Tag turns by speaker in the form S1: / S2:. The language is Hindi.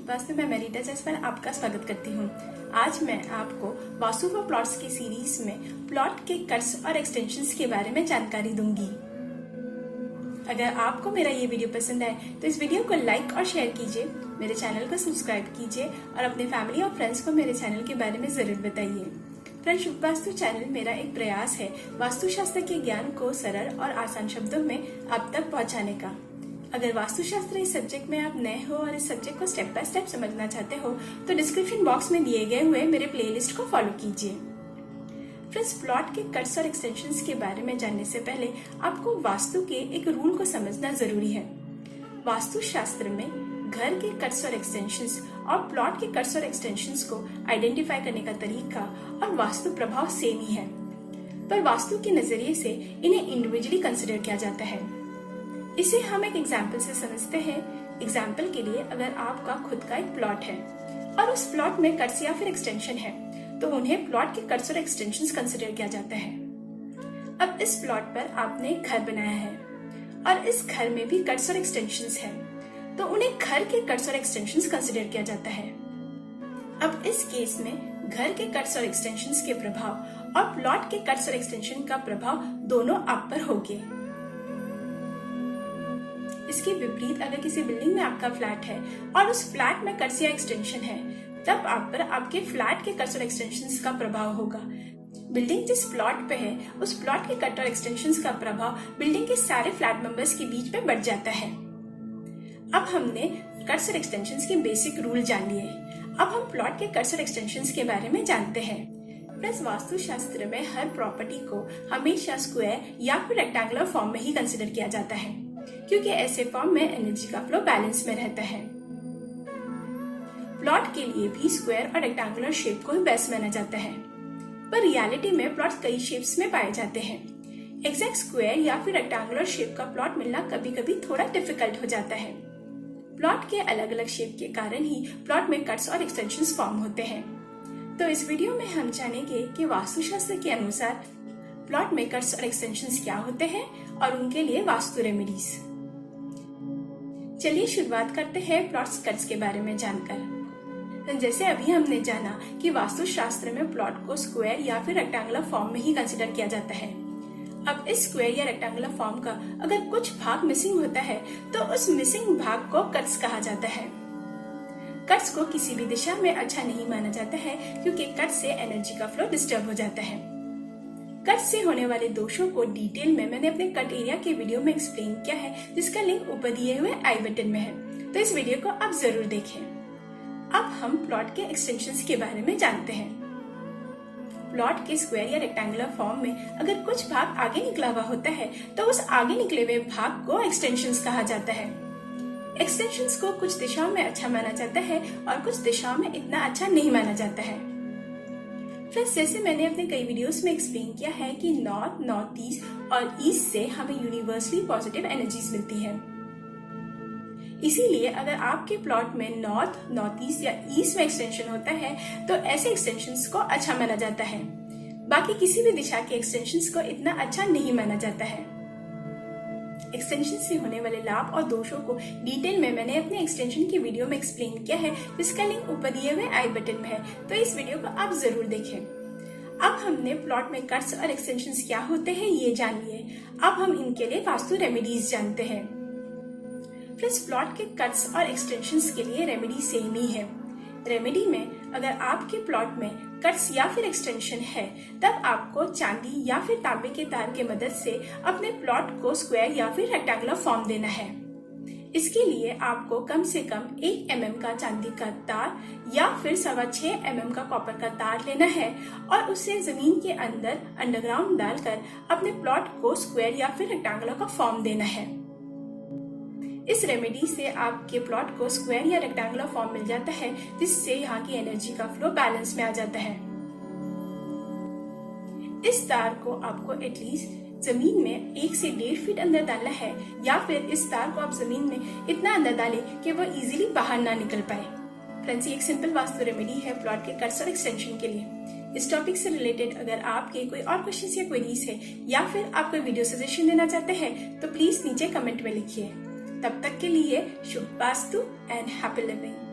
S1: शुभ वास्तु में मेरिटा जैस पर आपका स्वागत करती हूँ। आज मैं आपको वास्तु फॉर प्लॉट्स की सीरीज में प्लॉट के कट्स और एक्सटेंशंस के बारे में जानकारी दूंगी। अगर आपको मेरा ये वीडियो पसंद आए तो इस वीडियो को लाइक और शेयर कीजिए, मेरे चैनल को सब्सक्राइब कीजिए और अपने फैमिली और फ्रेंड्स को मेरे चैनल के बारे में जरूर बताइए। फ्रेंड्स, शुभ वास्तु चैनल मेरा एक प्रयास है वास्तुशास्त्र के ज्ञान को सरल और आसान शब्दों में आप तक पहुंचाने का। अगर वास्तुशास्त्र इस सब्जेक्ट में आप नए हो और इस सब्जेक्ट को स्टेप बाय स्टेप समझना चाहते हो तो डिस्क्रिप्शन बॉक्स में दिए गए हुए मेरे प्लेलिस्ट को फॉलो कीजिए। फ्रेंड्स, प्लॉट के कट्स और एक्सटेंशंस के बारे में जानने से पहले आपको वास्तु के एक रूल को समझना जरूरी है। वास्तुशास्त्र में घर के कट्स और एक्सटेंशंस और प्लॉट के कट्स और एक्सटेंशंस को आइडेंटिफाई करने का तरीका और वास्तु प्रभाव सेम ही है, पर वास्तु के नजरिए से इन्हें इंडिविजुअली कंसिडर किया जाता है। इसे हम एक एग्जाम्पल से समझते हैं। एग्जाम्पल के लिए, अगर आपका खुद का एक प्लॉट है और उस प्लॉट में कट्स या फिर एक्सटेंशन है तो उन्हें प्लॉट के कट्स और एक्सटेंशंस कंसिडर किया जाता है। अब इस प्लॉट पर आपने एक घर बनाया है और इस घर में भी कट्स और एक्सटेंशंस है तो उन्हें घर के कट्स और एक्सटेंशंस कंसिडर किया जाता है। अब इस केस में घर के कट्स और एक्सटेंशंस के प्रभाव और प्लॉट के कट्स और एक्सटेंशन का प्रभाव दोनों आप पर होंगे। इसके विपरीत, अगर किसी बिल्डिंग में आपका फ्लैट है और उस फ्लैट में कट्स या एक्सटेंशन है तब आप पर आपके फ्लैट के कट्स और एक्सटेंशंस का प्रभाव होगा। बिल्डिंग जिस प्लॉट पे है उस प्लॉट के कट और एक्सटेंशंस का प्रभाव बिल्डिंग के सारे फ्लैट मेंबर्स के बीच में बढ़ जाता है। अब हमने कट्स और एक्सटेंशंस के बेसिक रूल जान लिए। अब हम प्लॉट के कट्स और एक्सटेंशंस के बारे में जानते हैं। प्लस वास्तुशास्त्र में हर प्रॉपर्टी को हमेशा स्क्वायर या फिर रेक्टेंगुलर फॉर्म में ही कंसिडर किया जाता है, क्योंकि ऐसे फॉर्म में एनर्जी का फ्लो बैलेंस में रहता है। प्लॉट के लिए भी स्क्वायर और रेक्टेंगुलर शेप को ही बेस्ट माना जाता है, पर रियलिटी में प्लॉट कई शेप्स में पाए जाते हैं। एग्जैक्ट स्क्वायर या फिर रेक्टेंगुलर शेप का प्लॉट मिलना कभी कभी थोड़ा डिफिकल्ट हो जाता है। प्लॉट के अलग अलग शेप के कारण ही प्लॉट में कट्स और एक्सटेंशंस फॉर्म होते हैं। तो इस वीडियो में हम जानेंगे कि वास्तुशास्त्र के अनुसार प्लॉट में कट्स और एक्सटेंशंस क्या होते हैं और उनके लिए वास्तु रेमेडीज। चलिए शुरुआत करते हैं प्लॉट्स कट्स के बारे में जानकर। जैसे अभी हमने जाना कि वास्तुशास्त्र में प्लॉट को स्क्वायर या फिर रेक्टेंगुलर फॉर्म में ही कंसिडर किया जाता है। अब इस स्क्वायर या रेक्टेंगुलर फॉर्म का अगर कुछ भाग मिसिंग होता है तो उस मिसिंग भाग को कट्स कहा जाता है। कट्स को किसी भी दिशा में अच्छा नहीं माना जाता है, क्योंकि कट्स से एनर्जी का फ्लो डिस्टर्ब हो जाता है। कट से होने वाले दोषों को डिटेल में मैंने अपने कट एरिया के वीडियो में एक्सप्लेन किया है, जिसका लिंक ऊपर दिए हुए आई बटन में है, तो इस वीडियो को आप जरूर देखें। अब हम प्लॉट के एक्सटेंशंस के बारे में जानते हैं। प्लॉट के स्क्वायर या रेक्टेंगुलर फॉर्म में अगर कुछ भाग आगे निकला हुआ होता है तो उस आगे निकले हुए भाग को एक्सटेंशंस कहा जाता है। एक्सटेंशंस को कुछ दिशाओं में अच्छा माना जाता है और कुछ दिशाओं में इतना अच्छा नहीं माना जाता है। फ्रेंड्स, जैसे मैंने अपने कई वीडियोस में एक्सप्लेन किया है कि नॉर्थ, नॉर्थ ईस्ट और ईस्ट से हमें यूनिवर्सली पॉजिटिव एनर्जीज मिलती है। इसीलिए अगर आपके प्लॉट में नॉर्थ, नॉर्थ ईस्ट या ईस्ट में एक्सटेंशन होता है तो ऐसे एक्सटेंशंस को अच्छा माना जाता है। बाकी किसी भी दिशा के एक्सटेंशंस को इतना अच्छा नहीं माना जाता है। एक्सटेंशन से होने वाले लाभ और दोषों को डिटेल में मैंने अपने एक्सटेंशन की वीडियो में एक्सप्लेन किया है, जिसका लिंक ऊपर दिए हुए आई बटन में है, तो इस वीडियो को आप जरूर देखें। अब हमने प्लॉट में कट्स और एक्सटेंशंस क्या होते हैं ये जान लिए। अब हम इनके लिए वास्तु रेमेडीज जानते हैं। फ्रेंड्स, प्लॉट के कट्स और एक्सटेंशंस के लिए रेमेडी सेम ही है। रेमेडी में अगर आपके प्लॉट में कट्स या फिर एक्सटेंशन है तब आपको चांदी या फिर तांबे के तार के मदद से अपने प्लॉट को स्क्वायर या फिर रेक्टेंगुलर फॉर्म देना है। इसके लिए आपको कम से कम 1 mm का चांदी का तार या फिर 6.25 mm का कॉपर का तार लेना है और उसे जमीन के अंदर अंडरग्राउंड डालकर अपने प्लॉट को स्क्वायर या फिर रेक्टेंगुलर का फॉर्म देना है। इस रेमेडी से आपके प्लॉट को स्क्वायर या रेक्टेंगुलर फॉर्म मिल जाता है, जिससे यहाँ की एनर्जी का फ्लो बैलेंस में आ जाता है। इस तार को आपको एटलीस्ट जमीन में 1 से 1.5 फीट अंदर डालना है, या फिर इस तार को आप जमीन में इतना अंदर डालें कि वो इजीली बाहर ना निकल पाए। फ्रेंड्स, ये एक सिंपल वास्तु रेमेडी है प्लॉट के कट्स और एक्सटेंशन के लिए। इस टॉपिक से रिलेटेड अगर आपके कोई और क्वेश्चंस या क्वेरीज है या फिर आप कोई वीडियो सजेशन देना चाहते हैं तो प्लीज नीचे कमेंट में लिखिए। तब तक के लिए शुभ वास्तु एंड हैप्पी लिविंग।